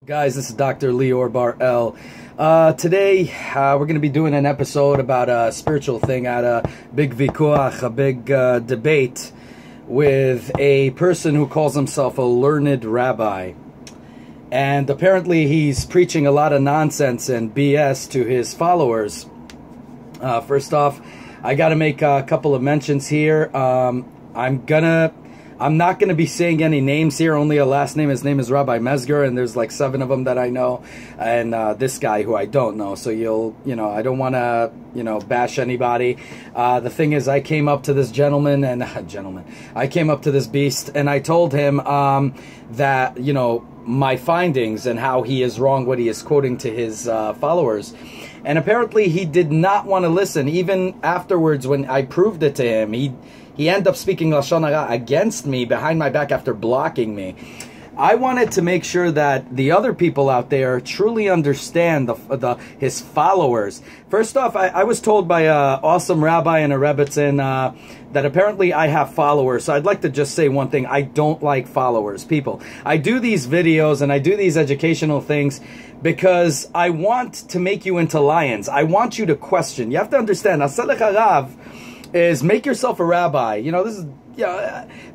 Guys, this is Dr. Lior Bar-El. Today, we're going to be doing an episode about a spiritual thing at a big vicar, a big debate with a person who calls himself a learned rabbi. And apparently he's preaching a lot of nonsense and BS to his followers. First off, I got to make a couple of mentions here. I'm not going to be saying any names here, only a last name. His name is Rabbi Mesger, and there's like 7 of them that I know, and this guy who I don't know. So I don't want to, bash anybody. The thing is, I came up to this gentleman, and I came up to this beast, and I told him that, my findings and how he is wrong, what he is quoting to his followers. And apparently he did not want to listen. Even afterwards, when I proved it to him, he ended up speaking Lashon Hara against me behind my back after blocking me. I wanted to make sure that the other people out there truly understand his followers. First off, I was told by an awesome rabbi and a rebbitzin that apparently I have followers. So I'd like to just say one thing. I don't like followers, people. I do these videos and I do these educational things because I want to make you into lions. I want you to question. You have to understand, Asalech Harav is make yourself a rabbi. This is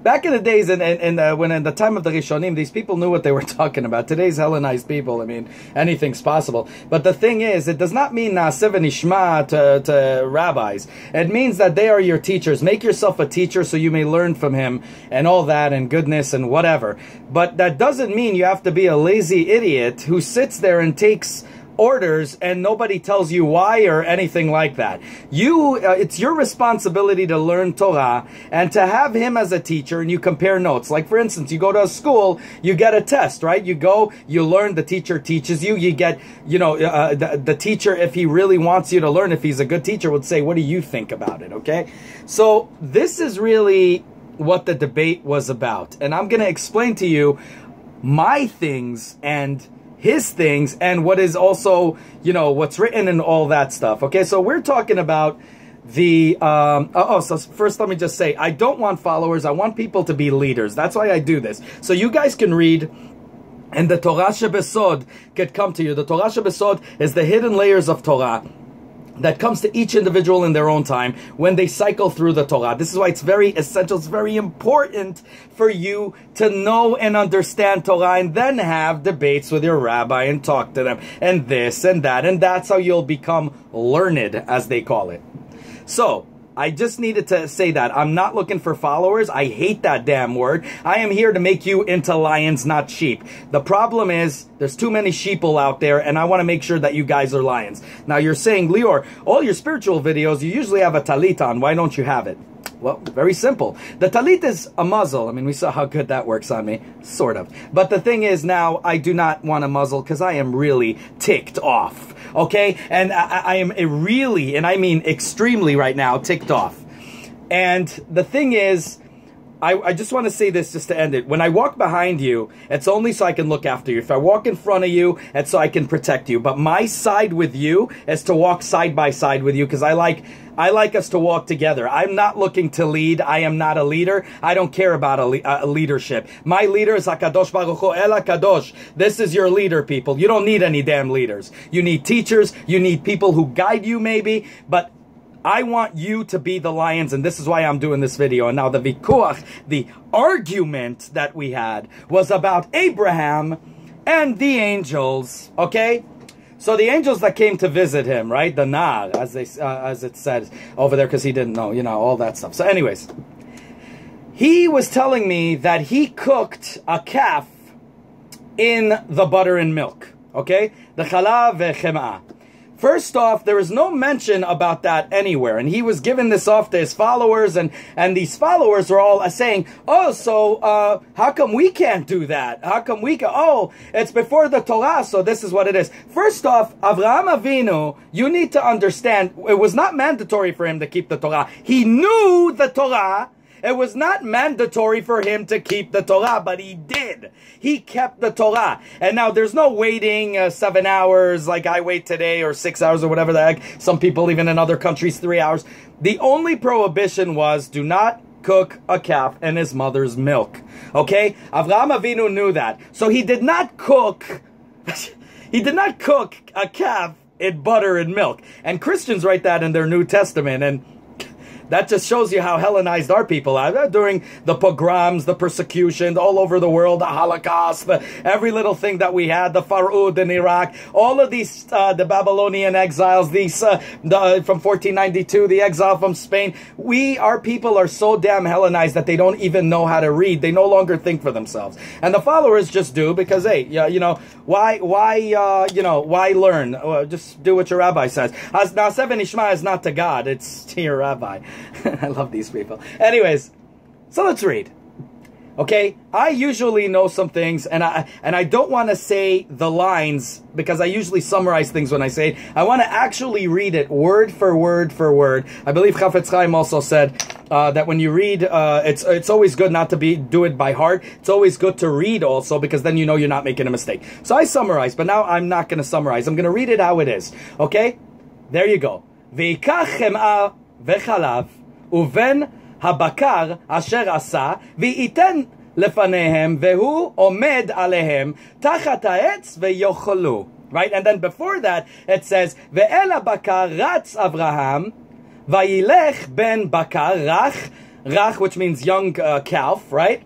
back in the days and when in the time of the Rishonim, these people knew what they were talking about. Today's Hellenized people, I mean, anything's possible. But the thing is, it does not mean Naaseh v'nishma to rabbis. It means that they are your teachers. Make yourself a teacher so you may learn from him and all that and goodness and whatever. But that doesn't mean you have to be a lazy idiot who sits there and takes orders and nobody tells you why or anything like that. It's your responsibility to learn Torah and to have him as a teacher, and you compare notes. Like, for instance, you go to a school, you get a test, right? You go, you learn, the teacher teaches you, you get, the teacher, if he really wants you to learn, if he's a good teacher, would say, what do you think about it, okay? So this is really what the debate was about. And I'm going to explain to you my things and his things and what is also, what's written and all that stuff. Okay, so we're talking about the, so first let me just say, I don't want followers. I want people to be leaders. That's why I do this. So you guys can read, and the Torah Shebesod could come to you. The Torah Shebesod is the hidden layers of Torah that comes to each individual in their own time when they cycle through the Torah. This is why it's very essential, it's very important for you to know and understand Torah and then have debates with your rabbi and talk to them and this and that. And that's how you'll become learned, as they call it. So, I just needed to say that. I'm not looking for followers. I hate that damn word. I am here to make you into lions, not sheep. The problem is, there's too many sheeple out there, and I want to make sure that you guys are lions. Now, you're saying, Lior, all your spiritual videos, you usually have a talit on. Why don't you have it? Well, very simple. The talit is a muzzle. I mean, we saw how good that works on me. Sort of. But the thing is now, I do not want a muzzle because I am really ticked off. Okay? And I am really, and I mean extremely right now, ticked off. And the thing is, I just want to say this just to end it. When I walk behind you, it's only so I can look after you. If I walk in front of you, it's so I can protect you. But my side with you is to walk side by side with you because I like us to walk together. I'm not looking to lead. I am not a leader. I don't care about a leadership. My leader is HAKADOSH Baruch Hu El HAKADOSH. This is your leader, people. You don't need any damn leaders. You need teachers. You need people who guide you maybe. But I want you to be the lions, and this is why I'm doing this video. And now the vikuach, the argument that we had, was about Abraham and the angels, okay? So the angels that came to visit him, right? The Nar, as it says over there, because he didn't know, all that stuff. So anyways, he was telling me that he cooked a calf in the butter and milk, okay? The chalav ve'chemah. First off, there is no mention about that anywhere. And he was giving this off to his followers, and these followers were all saying, oh, so how come we can't do that? How come we can? Oh, it's before the Torah, so this is what it is. First off, Avraham Avinu, you need to understand, it was not mandatory for him to keep the Torah. He knew the Torah. It was not mandatory for him to keep the Torah, but he did. He kept the Torah. And now there's no waiting 7 hours like I wait today, or 6 hours, or whatever the heck. Some people, even in other countries, 3 hours. The only prohibition was, do not cook a calf in his mother's milk. Okay? Avraham Avinu knew that. So he did not cook He did not cook a calf in butter and milk. And Christians write that in their New Testament, and that just shows you how Hellenized our people are. During the pogroms, the persecution all over the world, the Holocaust, every little thing that we had, the Far'ud in Iraq, all of these, the Babylonian exiles, these from 1492, the exile from Spain. Our people are so damn Hellenized that they don't even know how to read. They no longer think for themselves. And the followers just do because, hey, you know, why learn? Just do what your rabbi says. Now, Seven Ishma is not to God, it's to your rabbi. I love these people. Anyways, so let's read. Okay, I usually know some things, and I don't want to say the lines because I usually summarize things when I say it. I want to actually read it word for word for word. I believe Chafetz Chaim also said that when you read, it's always good not to do it by heart. It's always good to read also because then you know you're not making a mistake. So I summarize, but now I'm not going to summarize. I'm going to read it how it is. Okay, there you go. V'ikach chem'a v'chalav uven habakar asher asa v'iten lefanehem vehu omed alehem tachat ha'etz ve'yocholu. Right, and then before that it says ve'el habakar ratz Avraham va'yilech ben bakar rach, which means young calf, right?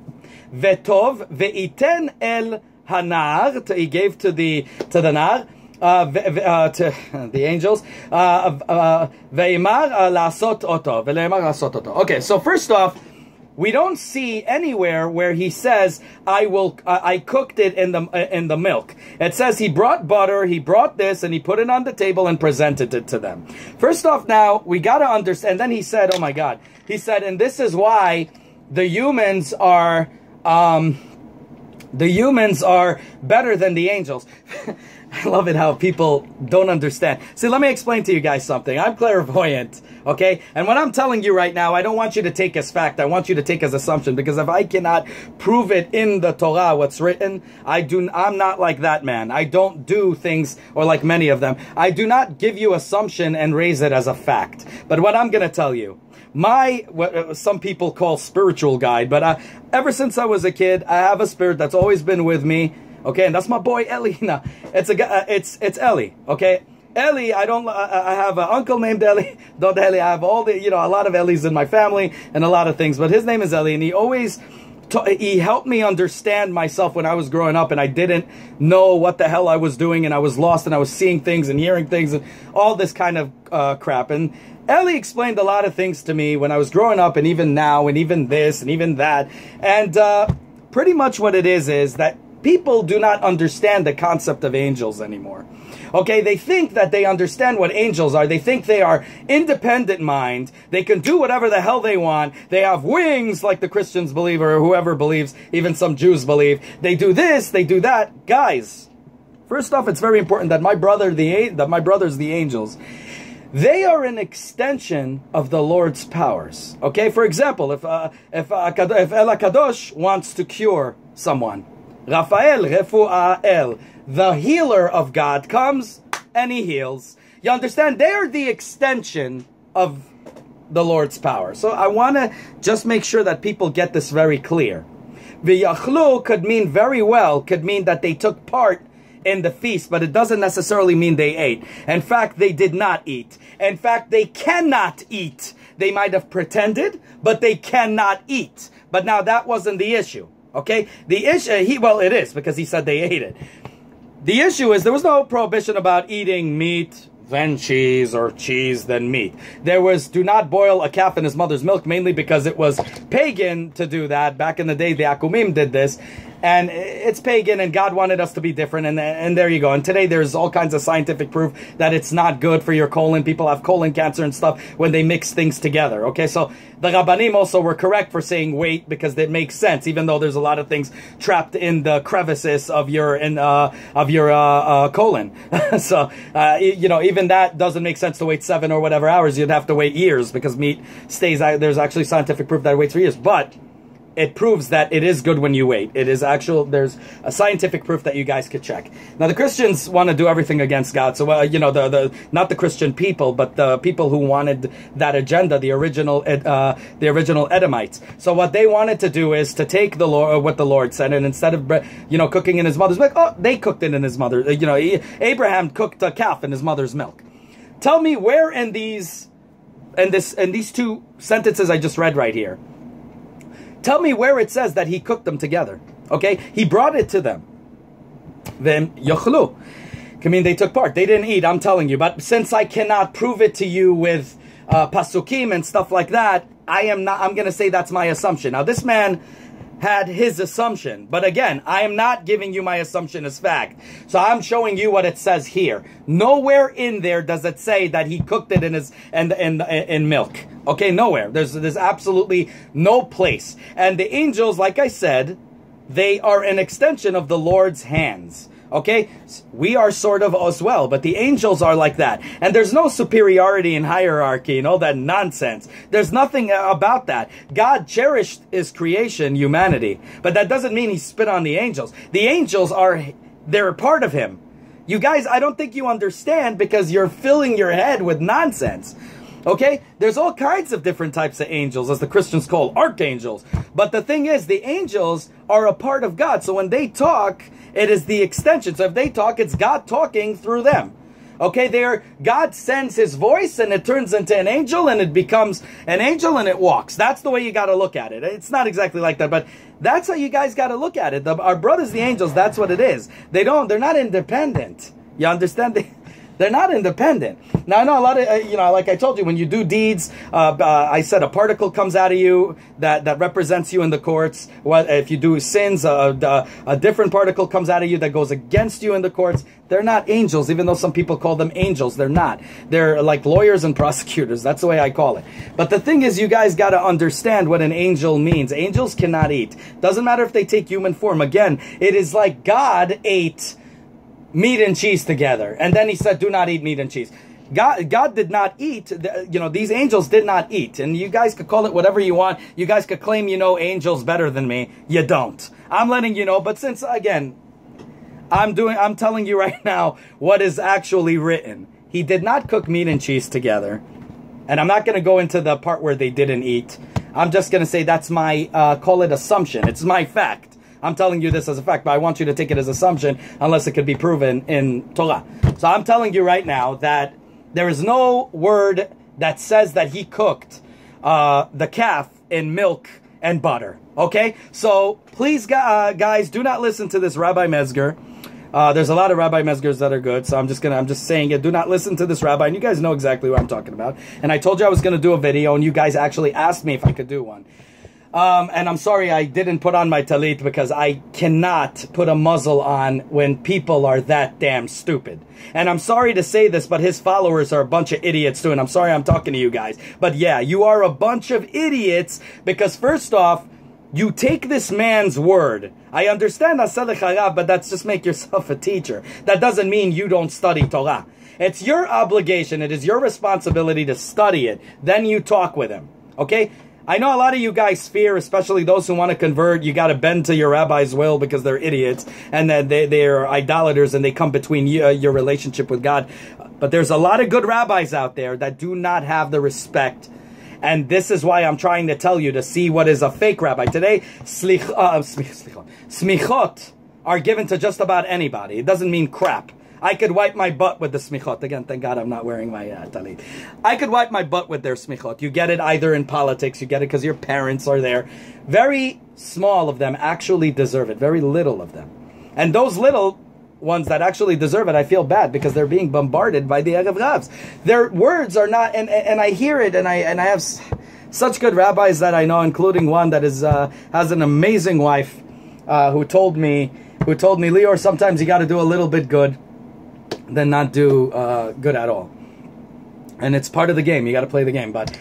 Ve'tov ve'iten el hanar, he gave to the nar. To the angels, okay, so first off, we don't see anywhere where he says, I cooked it in the milk. It says he brought butter, he brought this, and he put it on the table and presented it to them. First off, now, we got to understand, and then he said, oh my God, he said, and this is why the humans are better than the angels. I love it how people don't understand. See, let me explain to you guys something. I'm clairvoyant, okay? And what I'm telling you right now, I don't want you to take as fact. I want you to take as assumption, because if I cannot prove it in the Torah, what's written, I'm not like that man. I don't do things, or like many of them. I do not give you assumption and raise it as a fact. But what I'm going to tell you, what some people call spiritual guide, but ever since I was a kid, I have a spirit that's always been with me. Okay, and that's my boy Eli. No, it's it's Eli. Okay, Eli. I have an uncle named Eli. Don't Eli. I have all the a lot of Elis in my family and a lot of things. But his name is Eli, and he always he helped me understand myself when I was growing up, and I didn't know what the hell I was doing, and I was lost, and I was seeing things and hearing things and all this kind of crap. And Eli explained a lot of things to me when I was growing up, and even now, and even this, and even that. And pretty much what it is that people do not understand the concept of angels anymore. Okay, they think that they understand what angels are. They think they are independent mind. They can do whatever the hell they want. They have wings like the Christians believe, or whoever believes, even some Jews believe. They do this, they do that. Guys, first off, it's very important that my brothers, the angels, they are an extension of the Lord's powers. Okay, for example, if El HAKADOSH wants to cure someone, Raphael, Refu'ah, the healer of God, comes and he heals. You understand? They are the extension of the Lord's power. So I want to just make sure that people get this very clear. V'yachlu could mean could mean that they took part in the feast, but it doesn't necessarily mean they ate. In fact, they did not eat. In fact, they cannot eat. They might have pretended, but they cannot eat. But now that wasn't the issue. Okay, the issue, it is, because he said they ate it. The issue is there was no prohibition about eating meat, then cheese, or cheese, then meat. There was, do not boil a calf in his mother's milk, mainly because it was pagan to do that. Back in the day, the Akumim did this. And it's pagan, and God wanted us to be different, and there you go. And today there's all kinds of scientific proof that it's not good for your colon. People have colon cancer and stuff when they mix things together. Okay, so the Rabbanim also were correct for saying wait, because it makes sense, even though there's a lot of things trapped in the crevices of your colon. So even that doesn't make sense to wait 7 or whatever hours. You'd have to wait years, because meat stays. There's actually scientific proof that it waits for years, but it proves that it is good when you wait. It is actual, there's a scientific proof that you guys could check. Now, the Christians want to do everything against God. So, you know, not the Christian people, but the people who wanted that agenda, the original Edomites. So what they wanted to do is to take the Lord, what the Lord said, and instead of, you know, cooking in his mother's milk, oh, they cooked it in his mother. You know, Abraham cooked a calf in his mother's milk. Tell me where in these two sentences I just read right here, tell me where it says that he cooked them together. Okay? He brought it to them. Then yochlu. I mean, they took part. They didn't eat, I'm telling you. But since I cannot prove it to you with pasukim and stuff like that, I'm going to say that's my assumption. Now, this man had his assumption, but again, I am not giving you my assumption as fact. So I'm showing you what it says here. Nowhere in there does it say that he cooked it in milk. Okay, nowhere. There's absolutely no place. And the angels, like I said, they are an extension of the Lord's hands. Okay, we are sort of as well, but the angels are like that. And there's no superiority in hierarchy and all that nonsense. There's nothing about that. God cherished his creation, humanity, but that doesn't mean he spit on the angels. The angels they're a part of him. You guys, I don't think you understand because you're filling your head with nonsense. Okay, there's all kinds of different types of angels, as the Christians call archangels. But the thing is, the angels are a part of God. So when they talk, it is the extension. So if they talk, it's God talking through them. Okay, God sends his voice and it turns into an angel and it becomes an angel and it walks. That's the way you got to look at it. It's not exactly like that, but that's how you guys got to look at it. Our brothers, the angels, that's what it is. They're not independent. You understand? They're not independent. Now, I know a lot of, you know, like I told you, when you do deeds, I said a particle comes out of you that represents you in the courts. If you do sins, a different particle comes out of you that goes against you in the courts. They're not angels, even though some people call them angels. They're not. They're like lawyers and prosecutors. That's the way I call it. But the thing is, you guys got to understand what an angel means. Angels cannot eat. Doesn't matter if they take human form. Again, it is like God ate meat and cheese together, and then he said, do not eat meat and cheese. God did not eat. You know, these angels did not eat. And you guys could call it whatever you want. You guys could claim you know angels better than me. You don't. I'm letting you know. But since, again, I'm telling you right now what is actually written. He did not cook meat and cheese together. And I'm not going to go into the part where they didn't eat. I'm just going to say that's my, call it assumption. It's my fact. I'm telling you this as a fact, but I want you to take it as assumption unless it could be proven in Torah. So I'm telling you right now that there is no word that says that he cooked the calf in milk and butter. Okay? So please, guys, do not listen to this Rabbi Mezger. There's a lot of Rabbi Mezgers that are good, so I'm just saying it. Do not listen to this rabbi, and you guys know exactly what I'm talking about. And I told you I was going to do a video, and you guys actually asked me if I could do one. And I'm sorry I didn't put on my talit because I cannot put a muzzle on when people are that damn stupid. And I'm sorry to say this, but his followers are a bunch of idiots too, and I'm sorry I'm talking to you guys. But yeah, you are a bunch of idiots because first off, you take this man's word. I understand but that's just make yourself a teacher. That doesn't mean you don't study Torah. It's your obligation. It is your responsibility to study it. Then you talk with him. Okay? I know a lot of you guys fear, especially those who want to convert, you got to bend to your rabbi's will because they're idiots and that they're idolaters and they come between you, your relationship with God. But there's a lot of good rabbis out there that do not have the respect. And this is why I'm trying to tell you to see what is a fake rabbi. Today, smichot are given to just about anybody. It doesn't mean crap. I could wipe my butt with the smichot. Again, thank God I'm not wearing my talit. I could wipe my butt with their smichot. You get it either in politics, you get it because your parents are there. Very small of them actually deserve it. Very little of them. And those little ones that actually deserve it, I feel bad because they're being bombarded by the Erev Ravs. Their words are not, and I hear it, and I have such good rabbis that I know, including one that is has an amazing wife who told me, Lior, sometimes you got to do a little bit good than not do good at all. And it's part of the game. You got to play the game. But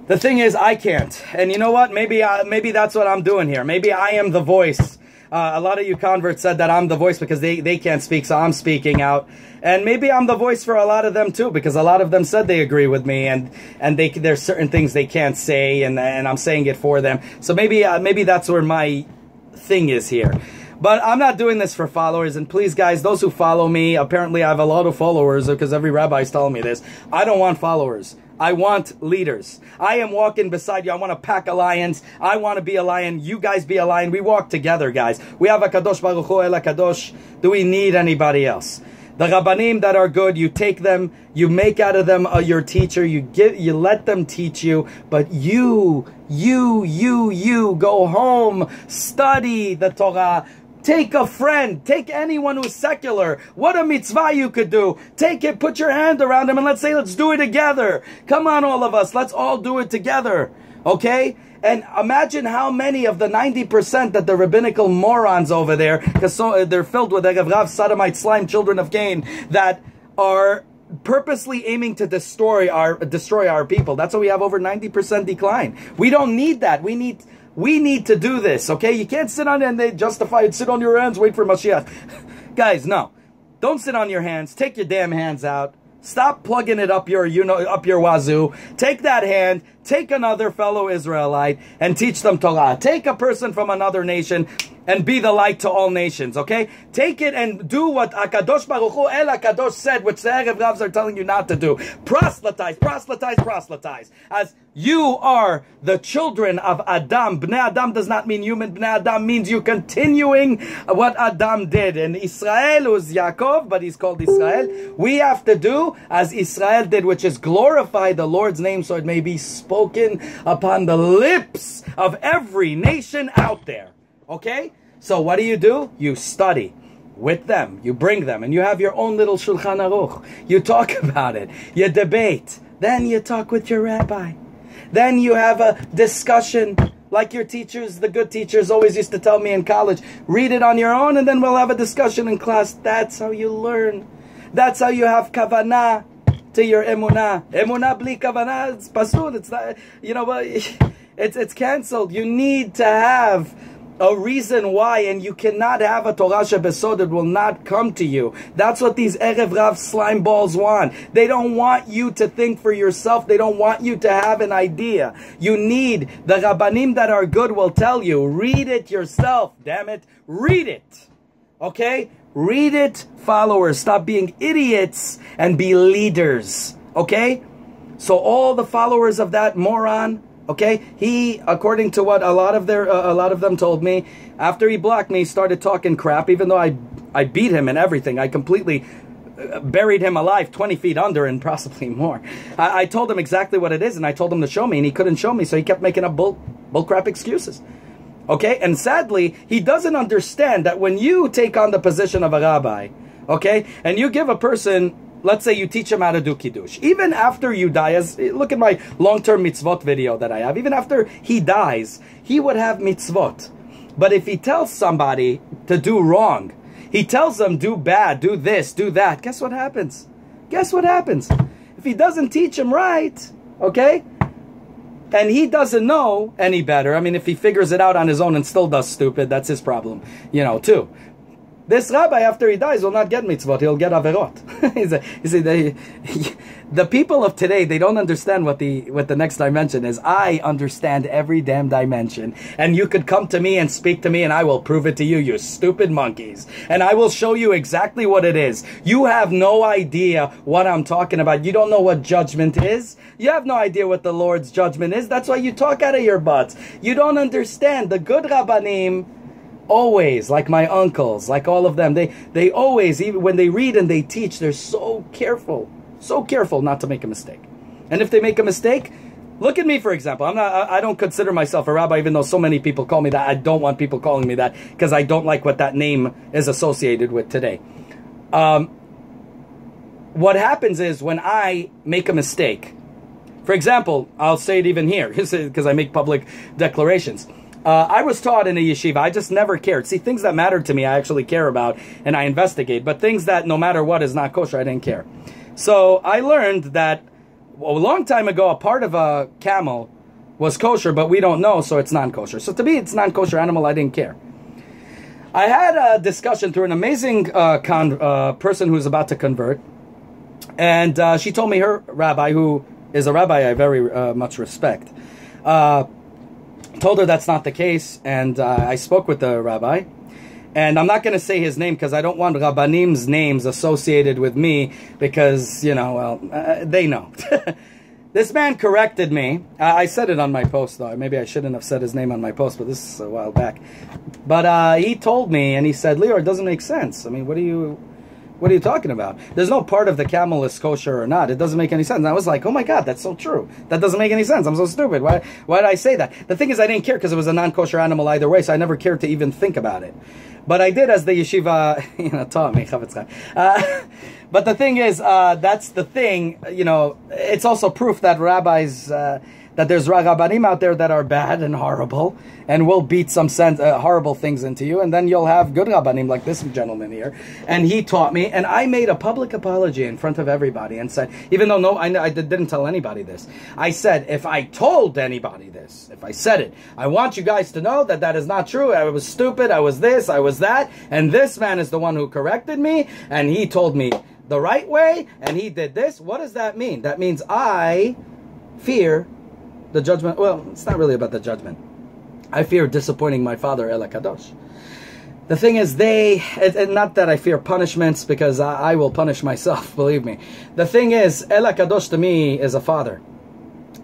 the thing is, I can't. And you know what? Maybe that's what I'm doing here. Maybe I am the voice A lot of you converts said that I'm the voice because they can't speak, so I'm speaking out. And maybe I'm the voice for a lot of them too, because a lot of them said they agree with me, and there's certain things they can't say, and I'm saying it for them. So maybe that's where my thing is here. But I'm not doing this for followers. And please, guys, those who follow me, apparently I have a lot of followers because every rabbi is telling me this. I don't want followers. I want leaders. I am walking beside you. I want to pack a lion. I want to be a lion. You guys be a lion. We walk together, guys. We have HAKADOSH Baruch Hu El HaKadosh. Do we need anybody else? The rabbanim that are good, you take them, you make out of them your teacher, you let them teach you, but you go home, study the Torah. Take a friend. Take anyone who's secular. What a mitzvah you could do. Take it, put your hand around him, and let's do it together. Come on, all of us. Let's all do it together. Okay? And imagine how many of the 90% that the rabbinical morons over there, because they're filled with Erev Rav, SADOMITE, slime, children of Cain, that are purposely aiming to destroy our people. That's why we have over 90% decline. We don't need that. We need to do this, okay? You can't sit on it and they justify it. Sit on your hands, wait for Mashiach. Guys, no. Don't sit on your hands. Take your damn hands out. Stop plugging it up your wazoo. Take that hand, take another fellow Israelite, and teach them Torah. Take a person from another nation and be the light to all nations, okay? Take it and do what HAKADOSH Baruch Hu El HaKadosh said, which the Erev Ravs are telling you not to do. Proselytize, proselytize, proselytize. As you are the children of Adam. Bnei Adam does not mean human. Bnei Adam means you continuing what Adam did. And Israel was Yaakov, but he's called Israel. We have to do as Israel did, which is glorify the Lord's name so it may be spoken upon the lips of every nation out there. Okay? So what do? You study with them. You bring them. And you have your own little Shulchan Aruch. You talk about it. You debate. Then you talk with your rabbi. Then you have a discussion like your teachers, the good teachers always used to tell me in college. Read it on your own and then we'll have a discussion in class. That's how you learn. That's how you have kavanah to your emunah. Emunah bli kavanah, it's pasul. It's not, you know, it's canceled. You need to have a reason why, and you cannot have a Torah shebesod. It will not come to you. That's what these Erev Rav slime balls want. They don't want you to think for yourself. They don't want you to have an idea. You need, the rabbanim that are good will tell you, read it yourself, damn it. Read it. Okay? Read it, followers. Stop being idiots and be leaders. Okay? So all the followers of that moron, okay, he, according to what a lot of them told me, after he blocked me, he started talking crap, even though I beat him and everything. I completely buried him alive 20 feet under and possibly more. I told him exactly what it is, and I told him to show me, and he couldn't show me, so he kept making up bullcrap excuses. Okay, and sadly, he doesn't understand that when you take on the position of a rabbi, okay, and you give a person, let's say you teach him how to do Kiddush. Even after you die, look at my long-term mitzvot video that I have. Even after he dies, he would have mitzvot. But if he tells somebody to do wrong, he tells them do bad, do this, do that, guess what happens? Guess what happens? If he doesn't teach him right, okay, and he doesn't know any better, I mean, if he figures it out on his own and still does stupid, that's his problem, you know, too. This rabbi, after he dies, will not get mitzvot. He'll get averot. You see, the people of today, they don't understand what the next dimension is. I understand every damn dimension. And you could come to me and speak to me, and I will prove it to you, you stupid monkeys. And I will show you exactly what it is. You have no idea what I'm talking about. You don't know what judgment is. You have no idea what the Lord's judgment is. That's why you talk out of your butts. You don't understand. The good rabbanim, always, like my uncles, like all of them, they always, even when they read and they teach, they're so careful not to make a mistake. And if they make a mistake, look at me, for example. I don't consider myself a rabbi, even though so many people call me that. I don't want people calling me that because I don't like what that name is associated with today. What happens is when I make a mistake, for example, I'll say it even here because I make public declarations. I was taught in a yeshiva, I just never cared. See, things that matter to me, I actually care about, and I investigate. But things that, no matter what, is not kosher, I didn't care. So I learned that a long time ago, a part of a camel was kosher, but we don't know, so it's non-kosher. So to me, it's non-kosher animal, I didn't care. I had a discussion through an amazing person who's about to convert, and she told me her rabbi, who is a rabbi I very much respect, told her that's not the case, and I spoke with the rabbi, and I'm not going to say his name because I don't want rabbanim's names associated with me because, you know, well, they know. This man corrected me. I said it on my post, though. Maybe I shouldn't have said his name on my post, but this is a while back. But he told me, and he said, Lior, it doesn't make sense. I mean, what are you talking about? There's no part of the camel is kosher or not. It doesn't make any sense. And I was like, oh my God, that's so true. That doesn't make any sense. I'm so stupid. Why did I say that? The thing is, I didn't care because it was a non-kosher animal either way, so I never cared to even think about it. But I did, as the yeshiva, you know, taught me. But the thing is, that's the thing, you know, it's also proof that rabbis, that there's rabbanim out there that are bad and horrible and will beat some horrible things into you, and then you'll have good rabbanim like this gentleman here. And he taught me, and I made a public apology in front of everybody and said, even though I didn't tell anybody this, I said, if I told anybody this, if I said it, I want you guys to know that that is not true. I was stupid, I was this, I was that, and this man is the one who corrected me, and he told me the right way, and he did this. What does that mean? That means I fear the judgment. Well, it's not really about the judgment. I fear disappointing my father, El HaKadosh. The thing is, not that I fear punishments, because I will punish myself, believe me. The thing is, El HaKadosh to me is a father.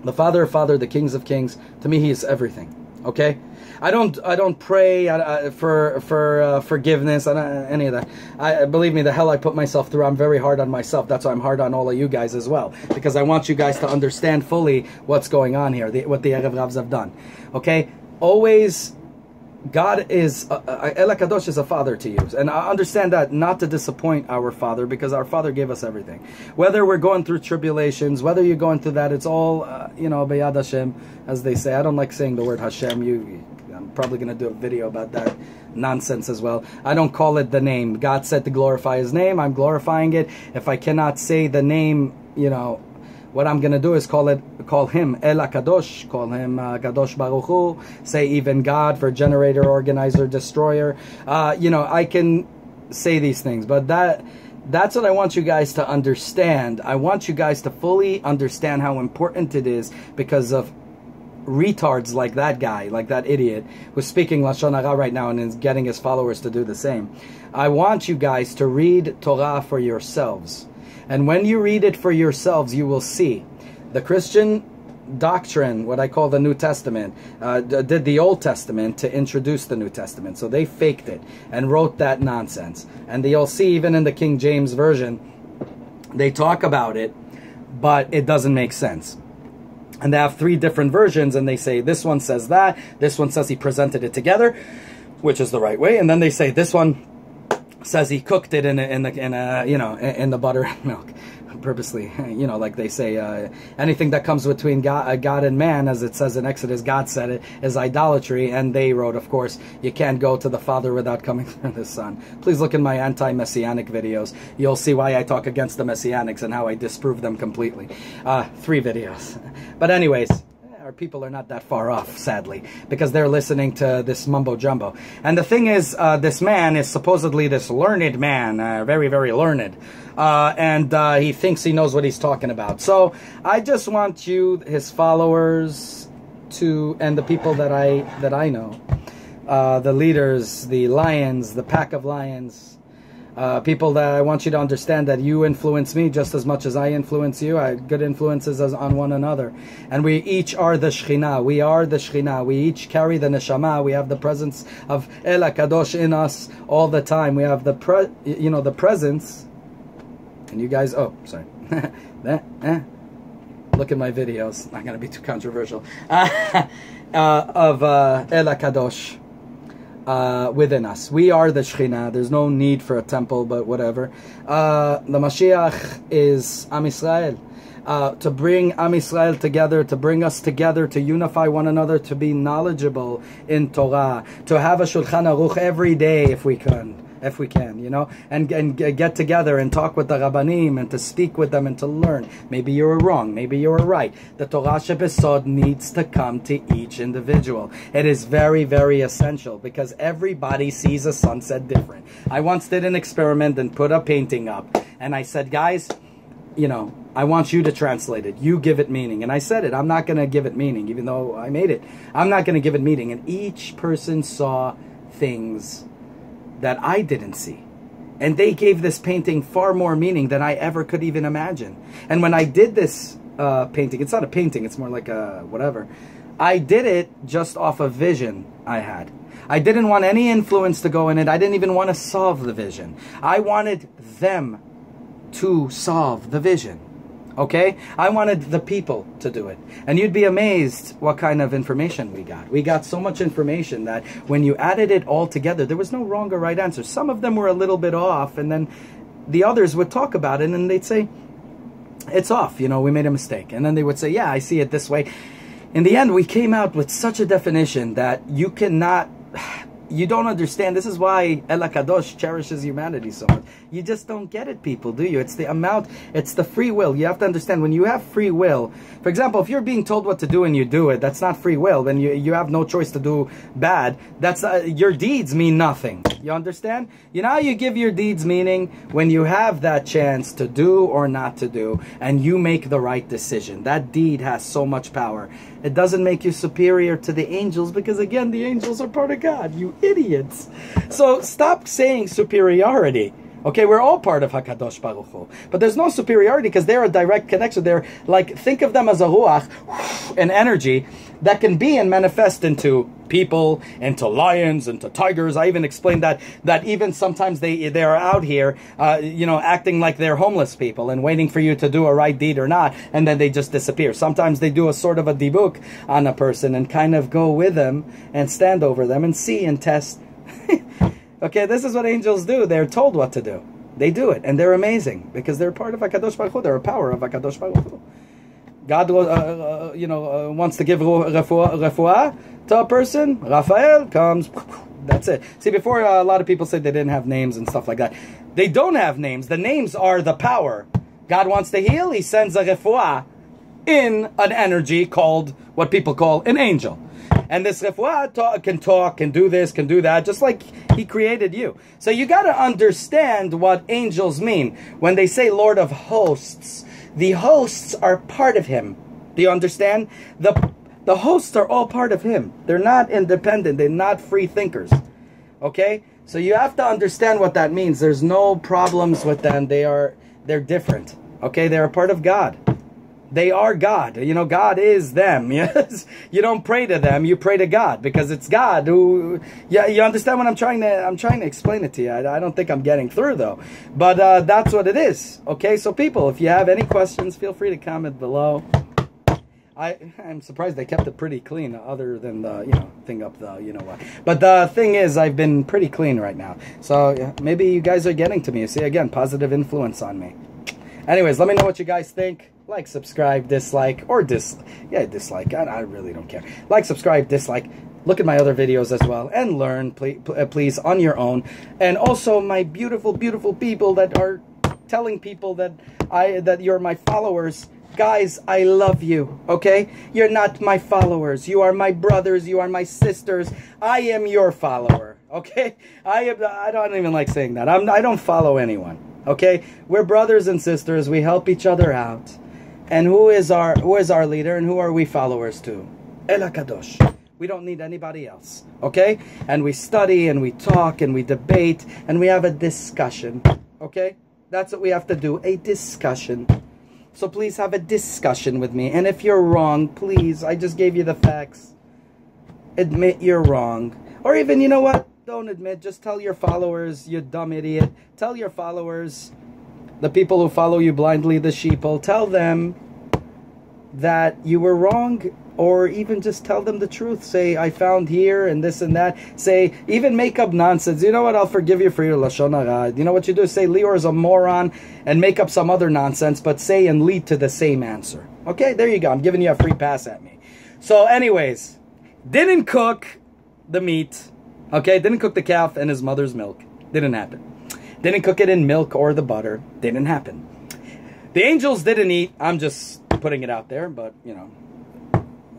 The Father of Father, the Kings of Kings. To me, he is everything. Okay? I don't pray for forgiveness, any of that. Believe me, the hell I put myself through, I'm very hard on myself. That's why I'm hard on all of you guys as well, because I want you guys to understand fully what's going on here, what the Erev Ravs have done. Okay? Always, God is, El HaKadosh is a father to you. And I understand that, not to disappoint our Father, because our Father gave us everything. Whether we're going through tribulations, whether you're going through that, it's all, you know, Beyad Hashem, as they say. I don't like saying the word Hashem. I'm probably going to do a video about that nonsense as well. I don't call it the name. God said to glorify his name. I'm glorifying it. If I cannot say the name, you know, what I'm going to do is call him El HaKadosh, call him Kadosh Baruch Hu, say even God for generator, organizer, destroyer. You know, I can say these things, but that's what I want you guys to understand. I want you guys to fully understand how important it is, because of retards like that guy, like that idiot who's speaking Lashon Hara right now and is getting his followers to do the same. I want you guys to read Torah for yourselves. And when you read it for yourselves, you will see the Christian doctrine, what I call the New Testament, did the Old Testament to introduce the New Testament. So they faked it and wrote that nonsense. And you'll see even in the King James Version, they talk about it, but it doesn't make sense. And they have 3 different versions, and they say this one says that, this one says he presented it together, which is the right way, and then they say this one says he cooked it in the butter and milk, purposely. You know, like they say, anything that comes between God and man, as it says in Exodus, God said it, is idolatry. And they wrote, of course, you can't go to the Father without coming through the Son. Please look in my anti-messianic videos. You'll see why I talk against the messianics and how I disprove them completely. 3 videos. But anyways, our people are not that far off, sadly, because they're listening to this mumbo-jumbo. And the thing is, this man is supposedly this learned man, very, very learned. And he thinks he knows what he's talking about. So I just want you, his followers, and the people that I know, the leaders, the lions, the pack of lions, people that I want you to understand that you influence me just as much as I influence you. I have good influences on one another. And we each are the Shekhinah. We are the Shekhinah. We each carry the Neshama. We have the presence of El HaKadosh in us all the time. We have the presence. And you guys, oh, sorry. Look at my videos. Not going to be too controversial. Of El HaKadosh. Within us. We are the Shekhinah. There's no need for a temple, but whatever. The Mashiach is Am Yisrael. To bring Am Yisrael together, to bring us together, to unify one another, to be knowledgeable in Torah, to have a Shulchan Aruch every day if we can. if we can, you know, and get together and talk with the rabbanim and to speak with them and to learn. Maybe you were wrong, maybe you were right. The Torah Shebesod needs to come to each individual. It is very, very essential because everybody sees a sunset different. I once did an experiment and put a painting up, and I said, guys, you know, I want you to translate it. You give it meaning. And I said it. I'm not going to give it meaning, even though I made it. I'm not going to give it meaning. And each person saw things that I didn't see. And they gave this painting far more meaning than I ever could even imagine. And when I did this painting, it's not a painting, it's more like a whatever. I did it just off a vision I had. I didn't want any influence to go in it. I didn't even want to solve the vision. I wanted them to solve the vision. Okay? I wanted the people to do it. And you'd be amazed what kind of information we got. We got so much information that when you added it all together, there was no wrong or right answer. Some of them were a little bit off, and then the others would talk about it, and they'd say, it's off, you know, we made a mistake. And then they would say, yeah, I see it this way. In the end, we came out with such a definition that you cannot... You don't understand. This is why HAKADOSH cherishes humanity so much. You just don't get it, people, do you? It's the amount, it's the free will. You have to understand, when you have free will, for example, if you're being told what to do and you do it, that's not free will. Then you have no choice to do bad. That's your deeds mean nothing. You understand? You know how you give your deeds meaning? When you have that chance to do or not to do, and you make the right decision. That deed has so much power. It doesn't make you superior to the angels, because again, the angels are part of God, you idiots. So stop saying superiority. Okay, we're all part of HAKADOSH Baruch Hu. But there's no superiority because they're a direct connection. They're like, think of them as a ruach, an energy that can be and manifest into people, into lions, into tigers. I even explained that even sometimes they are out here, you know, acting like they're homeless people and waiting for you to do a right deed or not, and then they just disappear. Sometimes they do a sort of a dibuk on a person and kind of go with them and stand over them and see and test. Okay, this is what angels do. They're told what to do. They do it, and they're amazing because they're part of HAKADOSH Baruch Hu. They're a power of HAKADOSH Baruch Hu. God, you know, wants to give refuah to a person. Raphael comes. That's it. See, before a lot of people said they didn't have names and stuff like that. They don't have names. The names are the power. God wants to heal. He sends a refuah in an energy called what people call an angel. And this refuah can talk, can do this, can do that, just like he created you. So you got to understand what angels mean. When they say Lord of Hosts, the hosts are part of him. Do you understand? The hosts are all part of him. They're not independent. They're not free thinkers. Okay? So you have to understand what that means. There's no problems with them. They're different. Okay? They're a part of God. They are God. You know, God is them. Yes, you don't pray to them. You pray to God because it's God who. Yeah, you understand what I'm trying to explain it to you. I don't think I'm getting through though, but that's what it is. Okay, so people, if you have any questions, feel free to comment below. I'm surprised they kept it pretty clean, other than the thing up the what. But the thing is, I've been pretty clean right now. So yeah, maybe you guys are getting to me. You see, again, positive influence on me. Anyways, let me know what you guys think. Like, subscribe, dislike, or dislike. I really don't care. Like, subscribe, dislike. Look at my other videos as well. And learn, please, on your own. And also, my beautiful, beautiful people that are telling people that you're my followers. Guys, I love you, okay? You're not my followers. You are my brothers. You are my sisters. I am your follower, okay? I don't even like saying that. I don't follow anyone, okay? We're brothers and sisters. We help each other out. And who is our leader, and who are we followers to? HAKADOSH. We don't need anybody else, okay? And we study, and we talk, and we debate, and we have a discussion, okay? That's what we have to do, a discussion. So please have a discussion with me. And if you're wrong, please, I just gave you the facts. Admit you're wrong. Or even, you know what? Don't admit. Just tell your followers, you dumb idiot. Tell your followers, the people who follow you blindly, the sheeple, tell them that you were wrong, or even just tell them the truth. Say, I found here and this and that. Say, even make up nonsense. You know what? I'll forgive you for your lashon hara. You know what you do? Say Lior is a moron and make up some other nonsense, but say and lead to the same answer. Okay, there you go. I'm giving you a free pass at me. So anyways, didn't cook the meat. Okay, didn't cook the calf and his mother's milk. Didn't happen. Didn't cook it in milk or the butter. Didn't happen. The angels didn't eat. I'm just putting it out there, but, you know,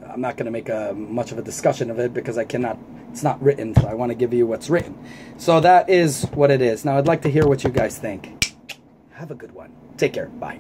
I'm not going to make much of a discussion of it because I cannot, it's not written, so I want to give you what's written. So that is what it is. Now, I'd like to hear what you guys think. Have a good one. Take care. Bye.